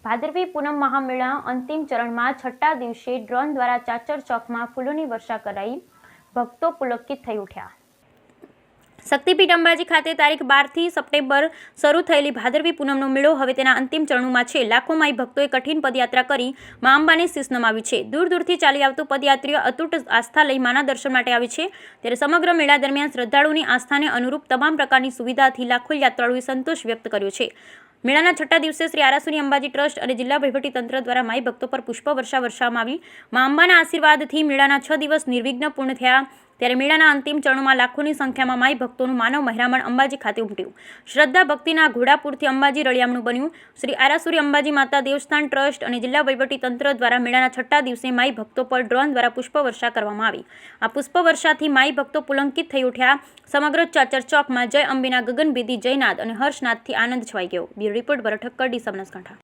ભાદરવી પૂનમ મહામેળા અંતિમ ચરણમાં છઠ્ઠા દિવસે ડ્રોન દ્વારા ચાચર ચોકમાં ફૂલોની વર્ષા કરાઈ ભક્તો પુલકિત થઈ ઉઠ્યા। શક્તિપીઠ અંબાજી ખાતે તારીખ 12 સપ્ટેમ્બર શરૂ થયેલી ભાદરવી પૂનમનો મેળો હવે તેના અંતિમ ચરણોમાં છે। લાખો માઈ ભક્તોએ કઠિન પદયાત્રા કરી મા અંબાને શીશ નમાવ્યું છે। દૂર દૂરથી ચાલી આવતું પદયાત્રીઓ અતૂટ આસ્થા લઈ માના દર્શન માટે આવે છે। ત્યારે સમગ્ર મેળા દરમિયાન શ્રદ્ધાળુઓની આસ્થાને અનુરૂપ તમામ પ્રકારની સુવિધાથી લાખો યાત્રાળુઓએ સંતોષ વ્યક્ત કર્યો છે। મેળાના છઠ્ઠા દિવસે શ્રી આરાસુરી અંબાજી ટ્રસ્ટ અને જિલ્લા વહીવટીતંત્ર દ્વારા માઈ ભક્તો પર પુષ્પવર્ષા વર્ષાવવામાં આવી। મા અંબાના આશીર્વાદથી મેળાના 6 દિવસ નિર્વિઘ્ન પૂર્ણ થયા। ત્યારે મેળાના અંતિમ ચરણોમાં લાખોની સંખ્યામાં માઈ ભક્તોનું માનવ મહેરામણ અંબાજી ખાતે ઉમટ્યું। શ્રદ્ધા ભક્તિના ઘોડાપુરથી અંબાજી રળિયામણું બન્યું। શ્રી આરાસુરી અંબાજી માતા દેવસ્થાન ટ્રસ્ટ અને જિલ્લા વહીવટીતંત્ર દ્વારા મેળાના છઠ્ઠા દિવસે માઈ ભક્તો પર ડ્રોન દ્વારા પુષ્પવર્ષા કરવામાં આવી। આ પુષ્પવર્ષાથી માઈ ભક્તો પુલંકિત થઈ ઉઠ્યા। સમગ્ર ચાચર ચોકમાં જય અંબેના ગગનભેદી જયનાદ અને હર્ષનાદથી આનંદ છવાઈ ગયો। બ્યુરો રિપોર્ટ ભરત ઠક્કર, ડી બનાસકાંઠા।